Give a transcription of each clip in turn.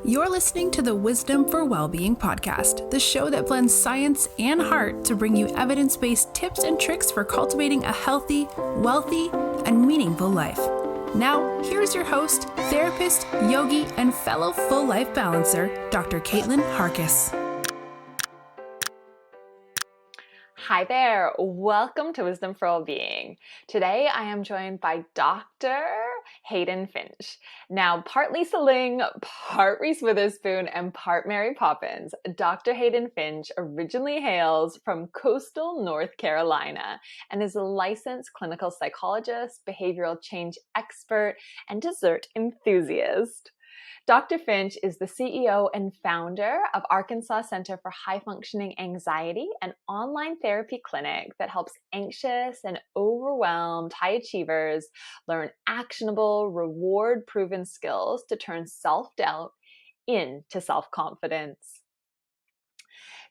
You're listening to the Wisdom for Wellbeing podcast, the show that blends science and heart to bring you evidence-based tips and tricks for cultivating a healthy, wealthy, and meaningful life. Now, here's your host, therapist, yogi, and fellow full life balancer, Dr. Caitlin Harkis. Hi there, welcome to Wisdom for Wellbeing. Today I am joined by Dr. Hayden Finch. Now, part Lisa Ling, part Reese Witherspoon, and part Mary Poppins, Dr. Hayden Finch originally hails from coastal North Carolina and is a licensed clinical psychologist, behavioral change expert, and dessert enthusiast. Dr. Finch is the CEO and founder of Arkansas Center for High Functioning Anxiety, an online therapy clinic that helps anxious and overwhelmed high achievers learn actionable, reward-proven skills to turn self-doubt into self-confidence.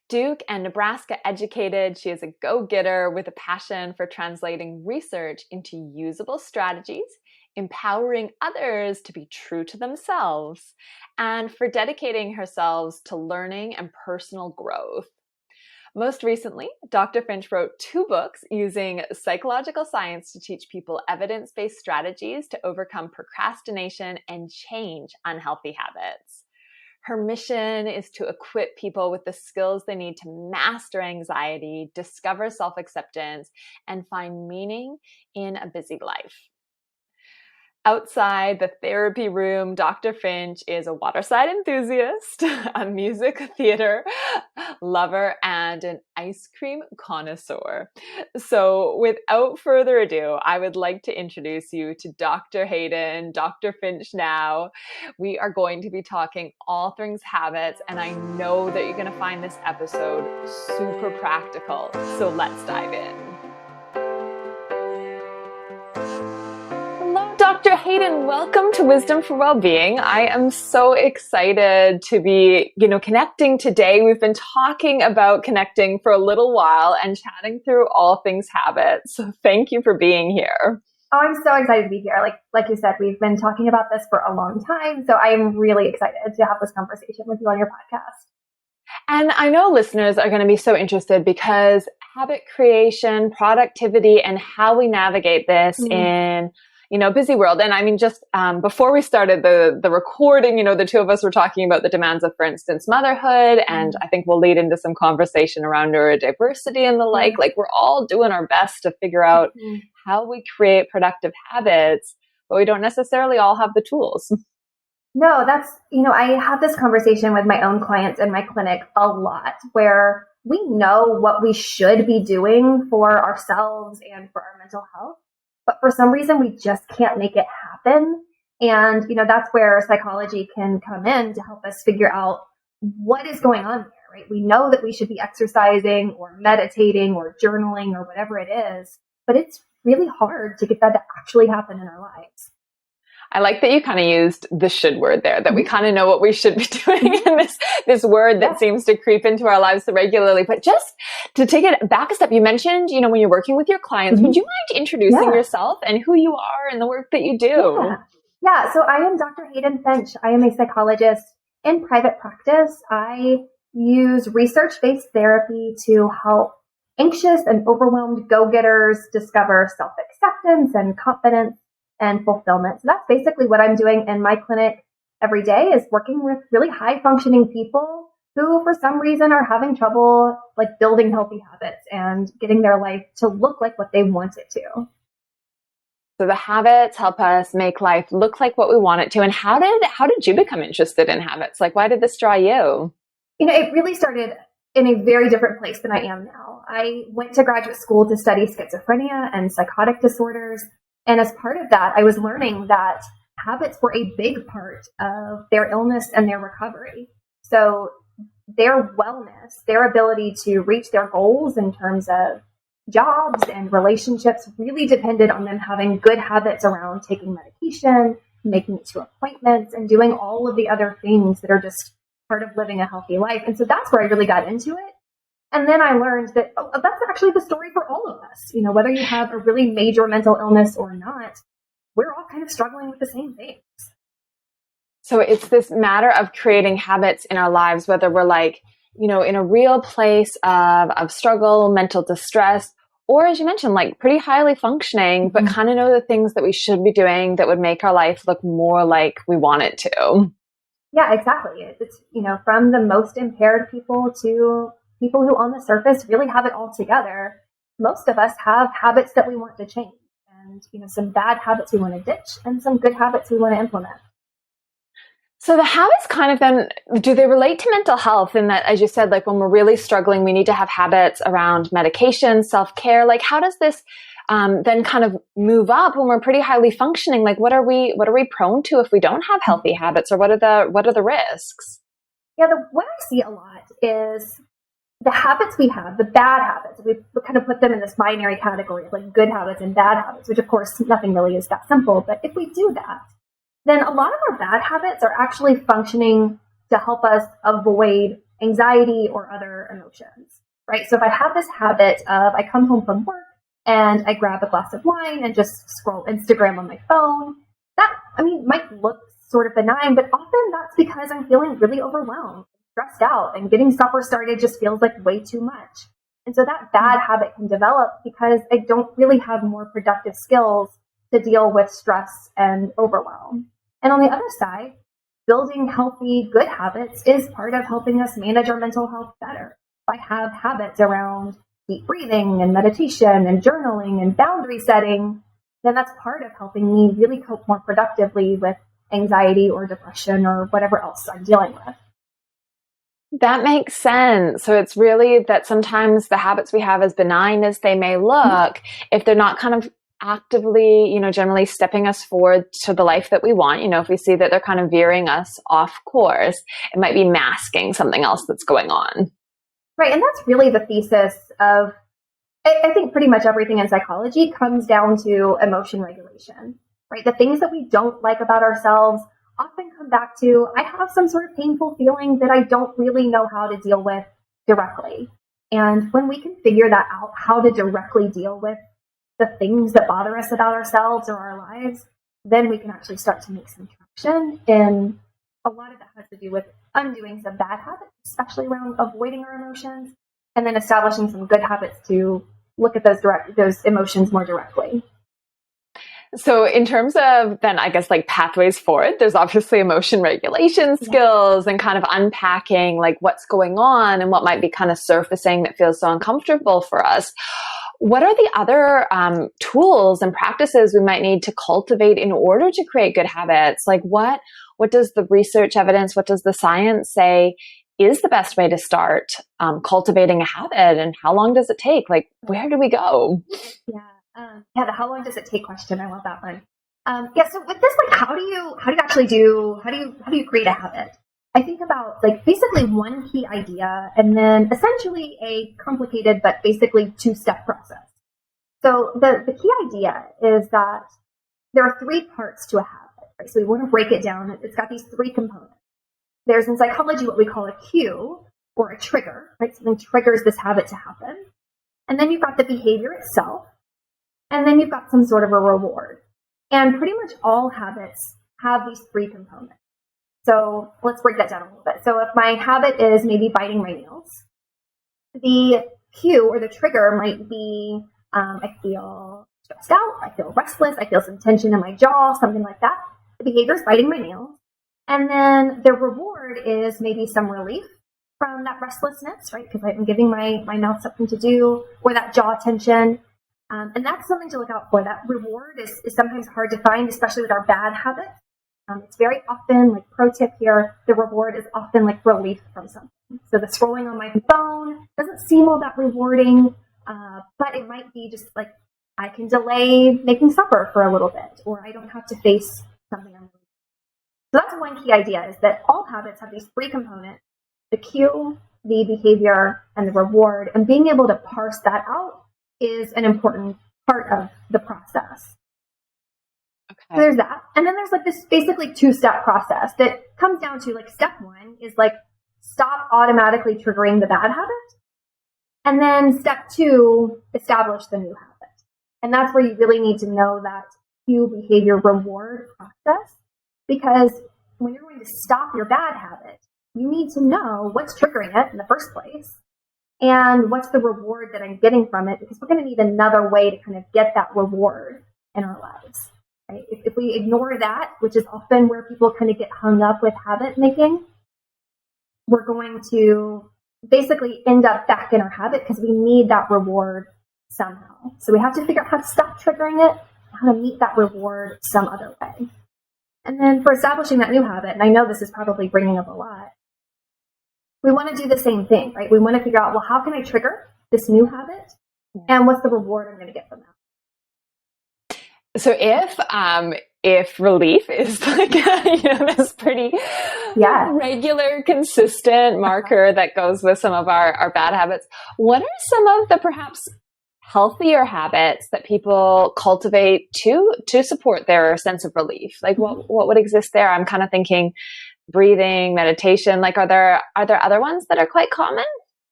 Duke and Nebraska educated, she is a go-getter with a passion for translating research into usable strategies, empowering others to be true to themselves, and for dedicating herself to learning and personal growth. Most recently, Dr. Finch wrote 2 books using psychological science to teach people evidence-based strategies to overcome procrastination and change unhealthy habits. Her mission is to equip people with the skills they need to master anxiety, discover self-acceptance, and find meaning in a busy life. Outside the therapy room, Dr. Finch is a waterside enthusiast, a music theater lover, and an ice cream connoisseur. So without further ado, I would like to introduce you to Dr. Hayden, Dr. Finch now. We are going to be talking all things habits, and I know that you're going to find this episode super practical. So let's dive in. Dr. Hayden, welcome to Wisdom for Wellbeing. I am so excited to be, connecting today. We've been talking about connecting for a little while and chatting through all things habits. So thank you for being here. Oh, I'm so excited to be here. Like you said, we've been talking about this for a long time. So I am really excited to have this conversation with you on your podcast. And I know listeners are going to be so interested because habit creation, productivity, and how we navigate this in busy world. And I mean, just before we started the recording, the two of us were talking about the demands of, for instance, motherhood. And I think we'll lead into some conversation around neurodiversity and the like. Like we're all doing our best to figure out how we create productive habits, but we don't necessarily all have the tools. No, that's, I have this conversation with my own clients in my clinic a lot where we know what we should be doing for ourselves and for our mental health. But for some reason, we just can't make it happen. And, that's where psychology can come in to help us figure out what is going on there, right? We know that we should be exercising or meditating or journaling or whatever it is, but it's really hard to get that to actually happen in our lives. I like that you kind of used the should word there, that we kind of know what we should be doing in this word that seems to creep into our lives so regularly. But just to take it back a step, you mentioned, when you're working with your clients, would you mind introducing yourself and who you are and the work that you do? Yeah. So I am Dr. Hayden Finch. I am a psychologist in private practice. I use research-based therapy to help anxious and overwhelmed go-getters discover self-acceptance and confidence and fulfillment. So that's basically what I'm doing in my clinic every day, is working with really high functioning people who for some reason are having trouble building healthy habits and getting their life to look like what they want it to. So the habits help us make life look like what we want it to. And how did you become interested in habits? Why did this draw you? It really started in a very different place than I am now. I went to graduate school to study schizophrenia and psychotic disorders. And as part of that, I was learning that habits were a big part of their illness and their recovery. So their wellness, their ability to reach their goals in terms of jobs and relationships really depended on them having good habits around taking medication, making it to appointments, and doing all of the other things that are just part of living a healthy life. And so that's where I really got into it. And then I learned that that's actually the story for all of us. Whether you have a really major mental illness or not, we're all kind of struggling with the same things. So it's this matter of creating habits in our lives, whether we're like, you know, in a real place of struggle, mental distress, or as you mentioned, like pretty highly functioning, but kind of know the things that we should be doing that would make our life look more like we want it to. Yeah, exactly. It's, you know, from the most impaired people to people who on the surface really have it all together. Most of us have habits that we want to change, and, you know, some bad habits we want to ditch and some good habits we want to implement. So the habits kind of then, do they relate to mental health in that, as you said, like when we're really struggling, we need to have habits around medication, self-care? Like how does this then kind of move up when we're pretty highly functioning? Like what are we prone to if we don't have healthy habits, or what are the risks? Yeah, what I see a lot is the habits we have, the bad habits. We kind of put them in this binary category of like good habits and bad habits, which of course nothing really is that simple. But if we do that, then a lot of our bad habits are actually functioning to help us avoid anxiety or other emotions, right? So if I have this habit of I come home from work and I grab a glass of wine and just scroll Instagram on my phone, that, I mean, might look sort of benign, but often that's because I'm feeling really overwhelmed, stressed out, and getting supper started just feels like way too much. And so that bad habit can develop because I don't really have more productive skills to deal with stress and overwhelm. And on the other side, building healthy, good habits is part of helping us manage our mental health better. If I have habits around deep breathing and meditation and journaling and boundary setting, then that's part of helping me really cope more productively with anxiety or depression or whatever else I'm dealing with. That makes sense. So it's really that sometimes the habits we have, as benign as they may look, if they're not kind of actively, you know, generally stepping us forward to the life that we want, you know, if we see that they're kind of veering us off course, it might be masking something else that's going on. Right. And that's really the thesis of, I think pretty much everything in psychology comes down to emotion regulation, right? The things that we don't like about ourselves often come back to, I have some sort of painful feeling that I don't really know how to deal with directly. And when we can figure that out, how to directly deal with the things that bother us about ourselves or our lives, then we can actually start to make some traction. And a lot of that has to do with undoing some bad habits, especially around avoiding our emotions, and then establishing some good habits to look at those emotions more directly. So in terms of then, I guess, like pathways forward, there's obviously emotion regulation skills and kind of unpacking like what's going on and what might be kind of surfacing that feels so uncomfortable for us. What are the other tools and practices we might need to cultivate in order to create good habits? Like what does the research evidence, what does the science say is the best way to start cultivating a habit, and how long does it take? Like, where do we go? The how long does it take question. I love that one. So with this, like, how do you create a habit? I think about like basically one key idea and then essentially a complicated but basically two-step process. So the key idea is that there are three parts to a habit, right? So we want to break it down. It's got these three components. There's in psychology what we call a cue or a trigger, right? Something triggers this habit to happen. And then you've got the behavior itself. And then you've got some sort of a reward. And pretty much all habits have these three components. So let's break that down a little bit. So if my habit is maybe biting my nails, the cue or the trigger might be I feel stressed out, I feel restless, I feel some tension in my jaw, something like that. The behavior is biting my nails. And then the reward is maybe some relief from that restlessness, right? Because I'm giving my mouth something to do, or that jaw tension. And that's something to look out for. That reward is sometimes hard to find, especially with our bad habits. It's very often, like pro tip here, the reward is often like relief from something. So the scrolling on my phone doesn't seem all that rewarding, but it might be just like I can delay making supper for a little bit, or I don't have to face something I'm doing. So that's one key idea, is that all habits have these three components: the cue, the behavior, and the reward. And being able to parse that out is an important part of the process. Okay. So there's that. And then there's like this basically two-step process that comes down to like step one is like stop automatically triggering the bad habit. And then step two, establish the new habit. And that's where you really need to know that cue, behavior, reward process, because when you're going to stop your bad habit, you need to know what's triggering it in the first place and what's the reward that I'm getting from it, because we're going to need another way to kind of get that reward in our lives. Right? If we ignore that, which is often where people kind of get hung up with habit making, we're going to basically end up back in our habit because we need that reward somehow. So we have to figure out how to stop triggering it, how to meet that reward some other way. And then for establishing that new habit, and I know this is probably bringing up a lot, we want to do the same thing, right? We want to figure out, well, how can I trigger this new habit? And what's the reward I'm going to get from that? So if relief is like this pretty regular, consistent marker that goes with some of our bad habits, what are some of the perhaps healthier habits that people cultivate to support their sense of relief? Like what would exist there? I'm kind of thinking breathing, meditation. Like are there other ones that are quite common?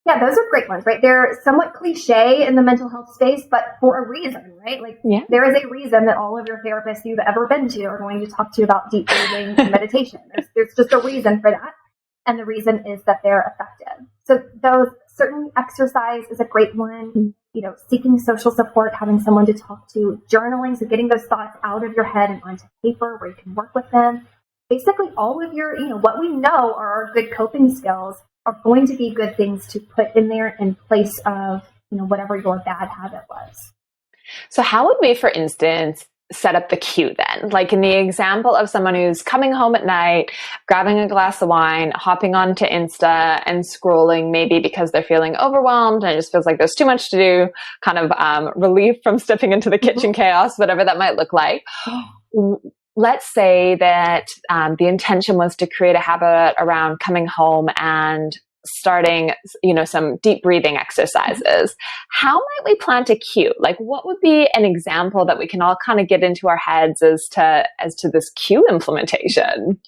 Yeah, those are great ones, right? They're somewhat cliche in the mental health space, but for a reason, right? Like there is a reason that all of your therapists you've ever been to are going to talk to you about deep breathing and meditation. There's just a reason for that. And the reason is that they're effective. So those certain exercise is a great one. Seeking social support, having someone to talk to, journaling, so getting those thoughts out of your head and onto paper where you can work with them. Basically all of your, what we know are our good coping skills are going to be good things to put in there in place of, whatever your bad habit was. So how would we, for instance, set up the cue then? Like in the example of someone who's coming home at night, grabbing a glass of wine, hopping onto Insta and scrolling, maybe because they're feeling overwhelmed and it just feels like there's too much to do, kind of relief from stepping into the kitchen chaos, whatever that might look like. Let's say that the intention was to create a habit around coming home and starting, some deep breathing exercises. How might we plant a cue? Like what would be an example that we can all kind of get into our heads as to this cue implementation?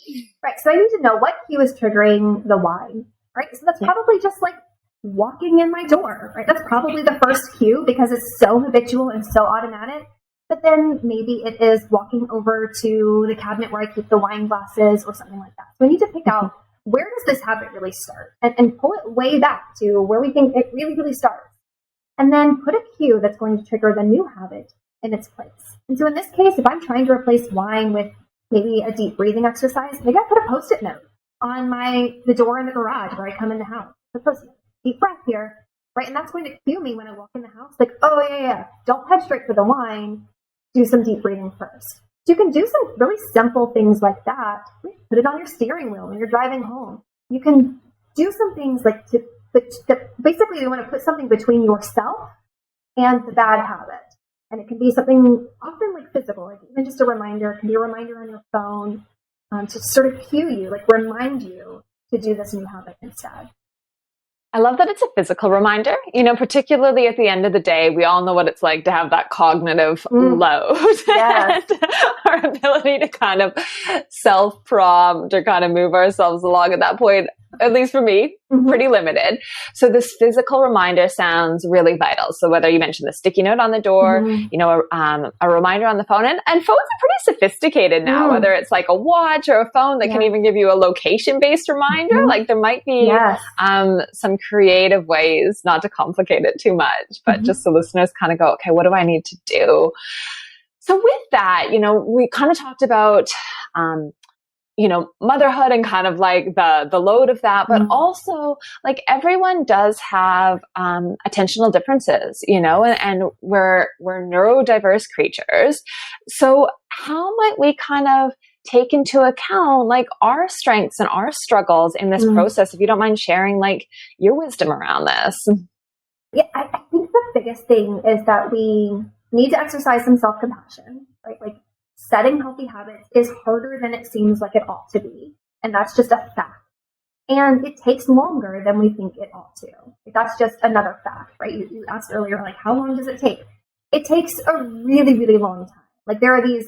Right. So I need to know what cue is triggering the wine, right? So that's probably just like walking in my door, right? That's probably the first cue because it's so habitual and so automatic. But then maybe it is walking over to the cabinet where I keep the wine glasses or something like that. So we need to pick out, where does this habit really start? And pull it way back to where we think it really, really starts. And then put a cue that's going to trigger the new habit in its place. And so in this case, if I'm trying to replace wine with maybe a deep breathing exercise, maybe I put a Post-it note on the door in the garage where I come in the house. The Post-it note, deep breath here, right? And that's going to cue me when I walk in the house. Like, oh yeah, don't head straight for the wine. Do some deep breathing first. So you can do some really simple things like that. Put it on your steering wheel when you're driving home. You can do some things like basically you want to put something between yourself and the bad habit. And it can be something often like physical, like even just a reminder. It can be a reminder on your phone to sort of cue you, like remind you to do this new habit instead. I love that it's a physical reminder, particularly at the end of the day, we all know what it's like to have that cognitive load. Yes. Our ability to kind of self-prompt or kind of move ourselves along at that point, at least for me, pretty limited. So this physical reminder sounds really vital. So whether you mentioned the sticky note on the door, a reminder on the phone, and phones are pretty sophisticated now, whether it's like a watch or a phone that can even give you a location-based reminder. Like there might be some creative ways, not to complicate it too much, but just so listeners kind of go, okay, what do I need to do? So with that, we kind of talked about motherhood and kind of like the load of that, but also like everyone does have attentional differences, and we're neurodiverse creatures. So how might we kind of take into account like our strengths and our struggles in this process? If you don't mind sharing like your wisdom around this. Yeah, I think the biggest thing is that we need to exercise some self-compassion, right? Like setting healthy habits is harder than it seems like it ought to be. And that's just a fact. And it takes longer than we think it ought to. That's just another fact, right? You asked earlier, like, how long does it take? It takes a really, really long time. Like there are these,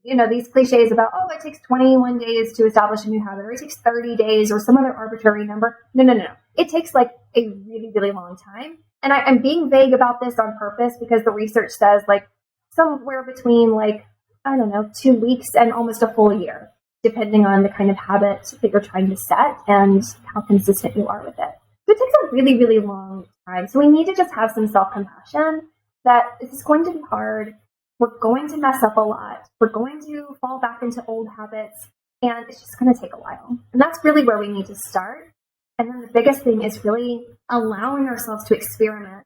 these cliches about, it takes 21 days to establish a new habit, or it takes 30 days or some other arbitrary number. No. It takes like a really, really long time. And I'm being vague about this on purpose because the research says like somewhere between like, 2 weeks and almost a full year. depending on the kind of habit that you're trying to set and how consistent you are with it. So it takes a really, really long time. So we need to just have some self-compassion that this is going to be hard. We're going to mess up a lot. We're going to fall back into old habits, and it's just going to take a while. And that's really where we need to start. And then the biggest thing is really allowing ourselves to experiment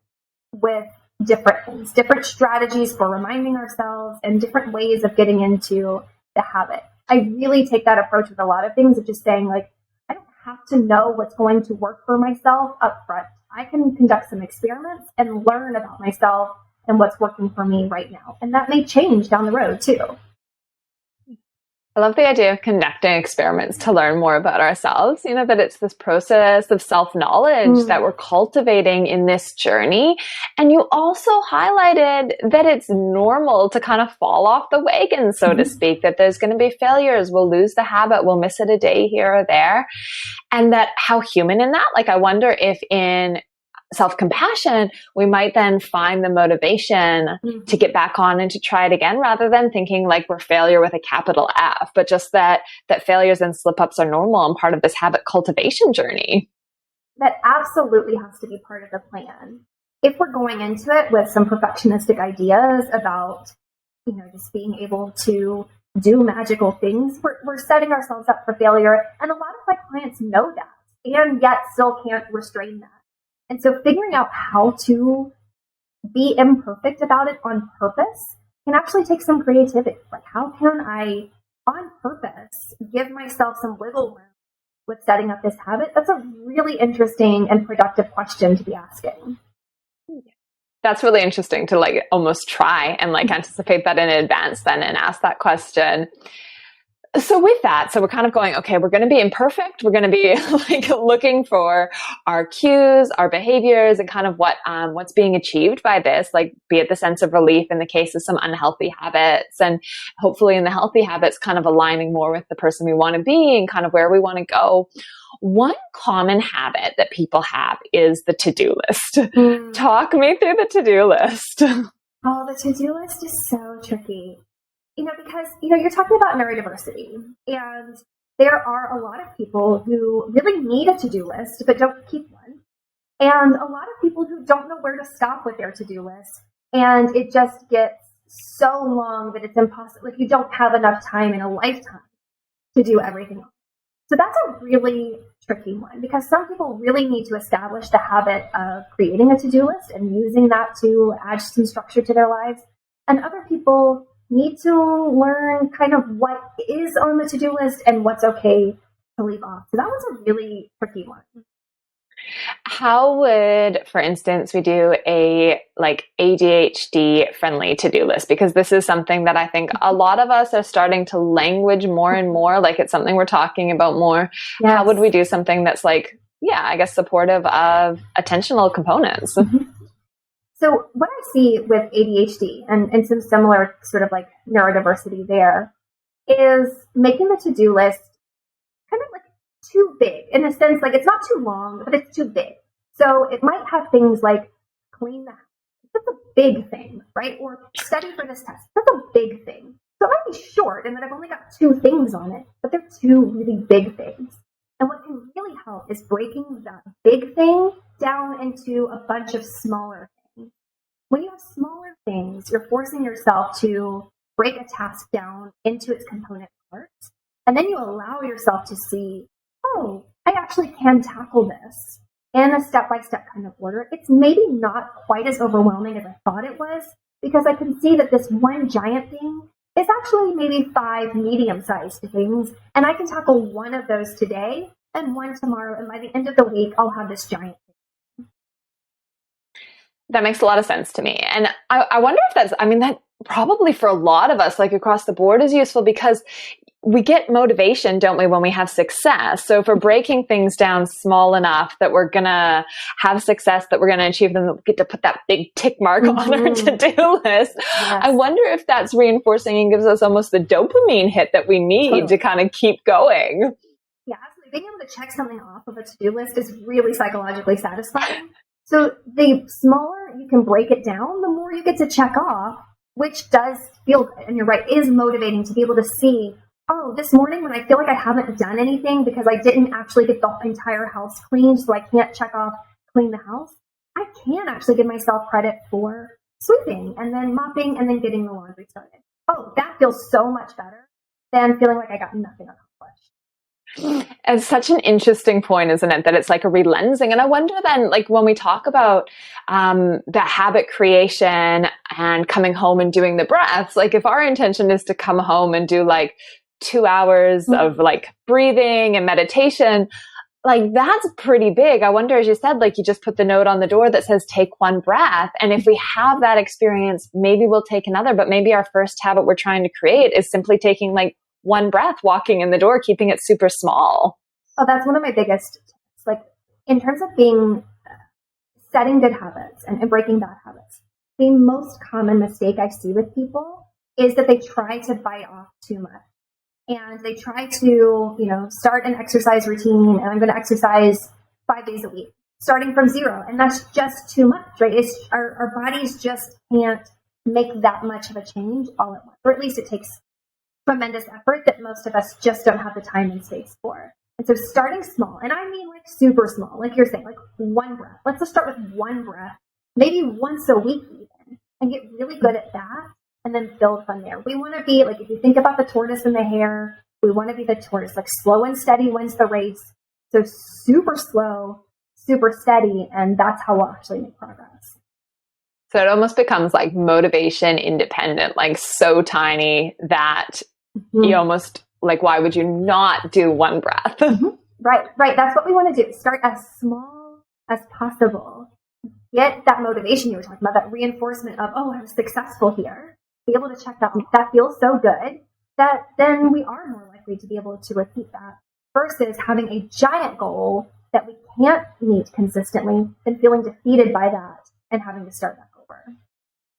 with different things, different strategies for reminding ourselves and different ways of getting into the habit. I really take that approach with a lot of things of just saying, like, I don't have to know what's going to work for myself up front. I can conduct some experiments and learn about myself and what's working for me right now. And that may change down the road too. I love the idea of conducting experiments to learn more about ourselves, that it's this process of self-knowledge that we're cultivating in this journey. And you also highlighted that it's normal to kind of fall off the wagon, so to speak, that there's going to be failures. We'll lose the habit. We'll miss it a day here or there. And that how human in that, like, I wonder if in self-compassion, we might then find the motivation to get back on and to try it again, rather than thinking like we're failure with a capital F, but just that failures and slip-ups are normal and part of this habit cultivation journey. That absolutely has to be part of the plan. If we're going into it with some perfectionistic ideas about, just being able to do magical things, we're setting ourselves up for failure. And a lot of my clients know that and yet still can't restrain that. And so figuring out how to be imperfect about it on purpose can actually take some creativity. Like, how can I, on purpose, give myself some wiggle room with setting up this habit? That's a really interesting and productive question to be asking. That's really interesting to like almost try and like anticipate that in advance then and ask that question. So with that, so we're kind of going, okay, we're going to be imperfect. We're going to be like looking for our cues, our behaviors, and kind of what's being achieved by this, like be it the sense of relief in the case of some unhealthy habits, and hopefully in the healthy habits, kind of aligning more with the person we want to be and kind of where we want to go. One common habit that people have is the to-do list. Talk me through the to-do list. Oh, the to-do list is so tricky. Because, you're talking about neurodiversity, and there are a lot of people who really need a to-do list, but don't keep one. And a lot of people who don't know where to stop with their to-do list. And it just gets so long that it's impossible. Like, you don't have enough time in a lifetime to do everything else. So that's a really tricky one, because some people really need to establish the habit of creating a to-do list and using that to add some structure to their lives. And other people need to learn kind of what is on the to-do list and what's okay to leave off. So that was a really tricky one. How would, for instance, we do a like ADHD friendly to-do list? Because this is something that I think a lot of us are starting to language more and more, like it's something we're talking about more. Yes. How would we do something that's like, I guess supportive of attentional components? So what I see with ADHD and some similar sort of like neurodiversity there is making the to-do list kind of like too big, in a sense, like it's not too long, but it's too big. So it might have things like clean the house. That's a big thing, right? Or study for this test. That's a big thing. So it might be short and that I've only got 2 things on it, but they're 2 really big things. And what can really help is breaking that big thing down into a bunch of smaller things. When you have smaller things, you're forcing yourself to break a task down into its component parts. And then you allow yourself to see, oh, I actually can tackle this in a step-by-step kind of order. It's maybe not quite as overwhelming as I thought it was, because I can see that this one giant thing is actually maybe 5 medium-sized things, and I can tackle one of those today and one tomorrow, and by the end of the week, I'll have this giant thing. That makes a lot of sense to me. And I wonder if that probably for a lot of us, like across the board, is useful, because we get motivation, don't we, when we have success? So if we're breaking things down small enough that we're going to have success, that we're going to achieve them, we get to put that big tick mark on our to-do list. Yes. I wonder if that's reinforcing and gives us almost the dopamine hit that we need to kind of keep going. Yeah, absolutely. Being able to check something off of a to-do list is really psychologically satisfying. So the smaller you can break it down, the more you get to check off, which does feel good. And you're right, is motivating to be able to see, oh, this morning when I feel like I haven't done anything because I didn't actually get the entire house cleaned, so I can't check off clean the house, I can actually give myself credit for sweeping and then mopping and then getting the laundry started. Oh, that feels so much better than feeling like I got nothing accomplished. It's such an interesting point, isn't it? That it's like a relensing. And I wonder then, like when we talk about the habit creation and coming home and doing the breaths, like if our intention is to come home and do like 2 hours of like breathing and meditation, like that's pretty big. I wonder, as you said, like you just put the note on the door that says take one breath. And if we have that experience, maybe we'll take another, but maybe our first habit we're trying to create is simply taking like one breath, walking in the door, keeping it super small. Oh, that's one of my biggest tips. Like in terms of setting good habits and breaking bad habits, the most common mistake I see with people is that they try to bite off too much. And they try to, start an exercise routine, and I'm going to exercise 5 days a week, starting from zero. And that's just too much, right? Our bodies just can't make that much of a change all at once. Or at least it takes tremendous effort that most of us just don't have the time and space for. And so starting small, and I mean like super small, like you're saying, like one breath. Let's just start with one breath, maybe once a week even, and get really good at that. And then build from there. We want to be like, if you think about the tortoise and the hare, we want to be the tortoise, like slow and steady wins the race. So super slow, super steady. And that's how we'll actually make progress. So it almost becomes like motivation independent, like so tiny that you almost like, why would you not do one breath? Right. That's what we want to do. Start as small as possible. Get that motivation you were talking about, that reinforcement of, oh, I was successful here. Be able to check that off. That feels so good that then we are more likely to be able to repeat that versus having a giant goal that we can't meet consistently and feeling defeated by that and having to start back over.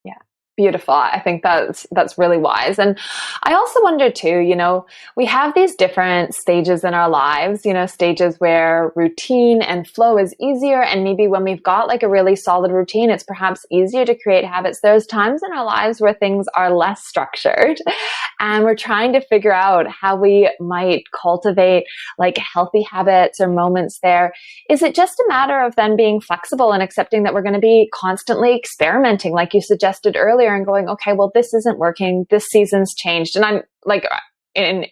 Yeah. Beautiful. I think that's really wise. And I also wonder too, we have these different stages in our lives, stages where routine and flow is easier. And maybe when we've got like a really solid routine, it's perhaps easier to create habits. There's times in our lives where things are less structured and we're trying to figure out how we might cultivate like healthy habits or moments there. Is it just a matter of then being flexible and accepting that we're going to be constantly experimenting, like you suggested earlier, and going, okay, well, this isn't working. This season's changed. And I'm like in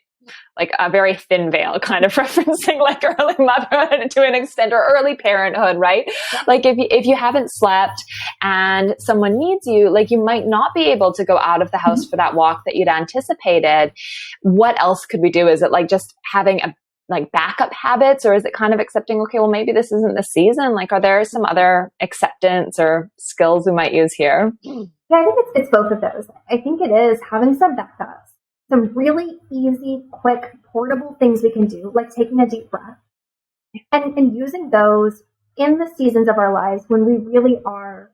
like a very thin veil kind of referencing like early motherhood to an extent, or early parenthood, right? Like if you haven't slept and someone needs you, like you might not be able to go out of the house for that walk that you'd anticipated. What else could we do? Is it like just having like backup habits, or is it kind of accepting, okay, well, maybe this isn't the season? Like, are there some other acceptance or skills we might use here? Yeah, I think it's both of those. I think it is having some backups, some really easy, quick, portable things we can do, like taking a deep breath and using those in the seasons of our lives when we really are,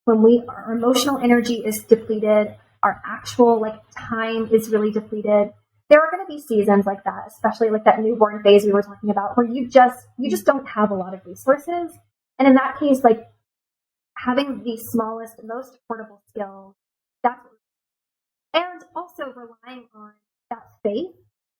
when our emotional energy is depleted, our actual like time is really depleted. There are going to be seasons like that, especially like that newborn phase we were talking about, where you just don't have a lot of resources. And in that case, like having the smallest, most portable skills, and also relying on that faith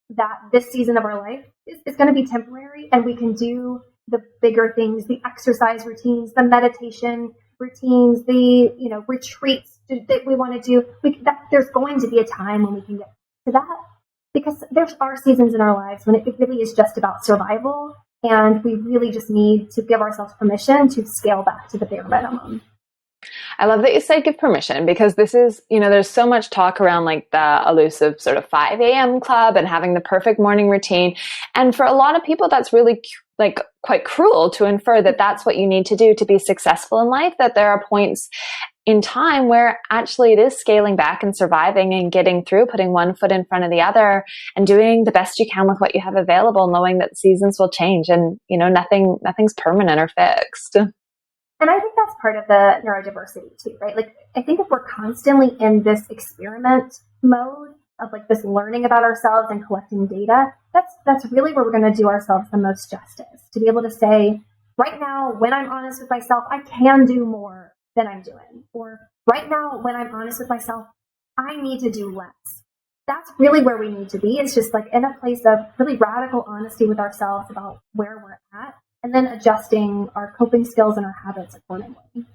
that this season of our life is going to be temporary, and we can do the bigger things, the exercise routines, the meditation routines, the retreats that we want to do. There's going to be a time when we can get to that. Because there are seasons in our lives when it really is just about survival, and we really just need to give ourselves permission to scale back to the bare minimum. I love that you say give permission, because this is, there's so much talk around like the elusive sort of 5 a.m. club and having the perfect morning routine. And for a lot of people, that's really like quite cruel to infer that that's what you need to do to be successful in life, that there are points in time where actually it is scaling back and surviving and getting through, putting one foot in front of the other and doing the best you can with what you have available, knowing that seasons will change and, nothing's permanent or fixed. And I think that's part of the neurodiversity too, right? Like, I think if we're constantly in this experiment mode of like this learning about ourselves and collecting data, that's really where we're going to do ourselves the most justice, to be able to say, right now, when I'm honest with myself, I can do more than I'm doing. Or right now, when I'm honest with myself, I need to do less. that's really where we need to be. It's just like in a place of really radical honesty with ourselves about where we're at, and then adjusting our coping skills and our habits accordingly.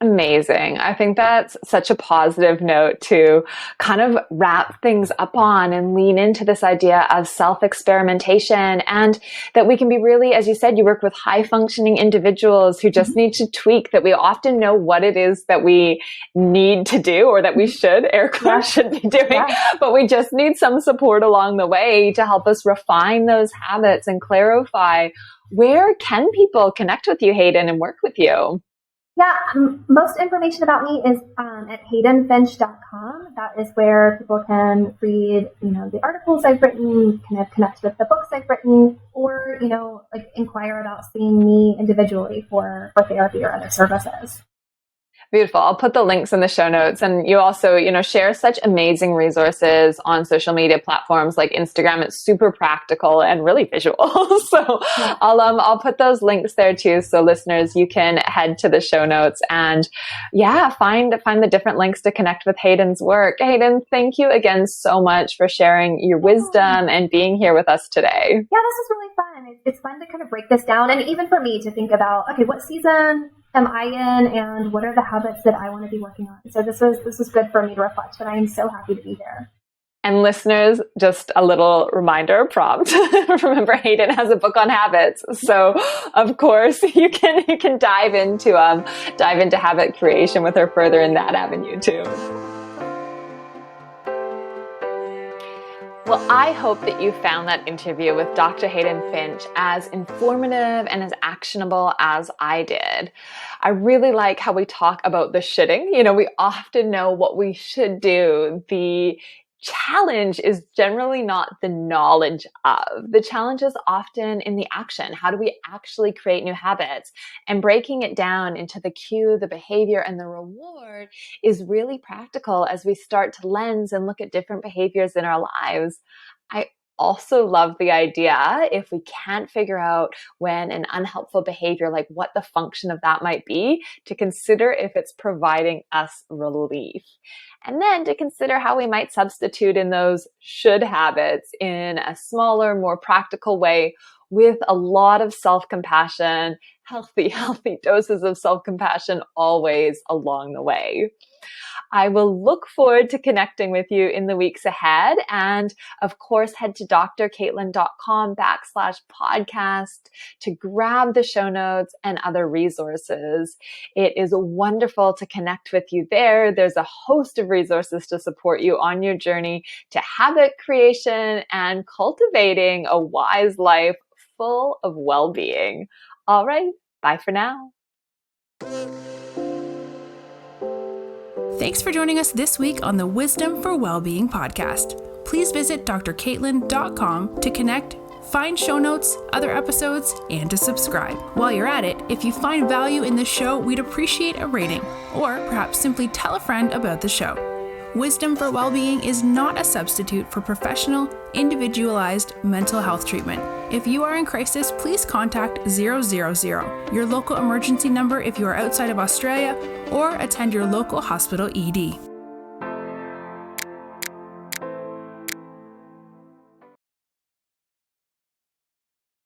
Amazing. I think that's such a positive note to kind of wrap things up on and lean into this idea of self-experimentation, and that we can be really, as you said, you work with high functioning individuals who just need to tweak, that we often know what it is that we need to do, or that we should, air quotes, should be doing, but we just need some support along the way to help us refine those habits and clarify. Where can people connect with you, Hayden, and work with you? Yeah, most information about me is at haydenfinch.com. That is where people can read, the articles I've written, kind of connect with the books I've written, or, inquire about seeing me individually for therapy or other services. Beautiful. I'll put the links in the show notes. And you also, share such amazing resources on social media platforms like Instagram. It's super practical and really visual. So I'll put those links there too. So listeners, you can head to the show notes and find the different links to connect with Hayden's work. Hayden, thank you again so much for sharing your wisdom and being here with us today. Yeah, this is really fun. It's fun to kind of break this down. And even for me to think about, okay, what season am I in, and what are the habits that I want to be working on? So this was good for me to reflect, but I am so happy to be here. And listeners, just a little reminder prompt. Remember, Hayden has a book on habits. So of course you can dive into habit creation with her further in that avenue too. Well, I hope that you found that interview with Dr. Hayden Finch as informative and as actionable as I did. I really like how we talk about the shoulding. We often know what we should do. The challenge is generally not the knowledge of. The challenge is often in the action. How do we actually create new habits? And breaking it down into the cue, the behavior, and the reward is really practical as we start to lens and look at different behaviors in our lives. I also love the idea, if we can't figure out when an unhelpful behavior, like what the function of that might be, to consider if it's providing us relief. And then to consider how we might substitute in those should habits in a smaller, more practical way with a lot of self-compassion, healthy doses of self-compassion always along the way. I will look forward to connecting with you in the weeks ahead. And of course, head to drcaitlin.com/podcast to grab the show notes and other resources. It is wonderful to connect with you there. There's a host of resources to support you on your journey to habit creation and cultivating a wise life full of well-being. All right, bye for now. Thanks for joining us this week on the Wisdom for Wellbeing podcast. Please visit drcaitlin.com to connect, find show notes, other episodes, and to subscribe. While you're at it, if you find value in the show, we'd appreciate a rating, or perhaps simply tell a friend about the show. Wisdom for Wellbeing is not a substitute for professional, individualized mental health treatment. If you are in crisis, please contact 000, your local emergency number if you are outside of Australia, or attend your local hospital ED.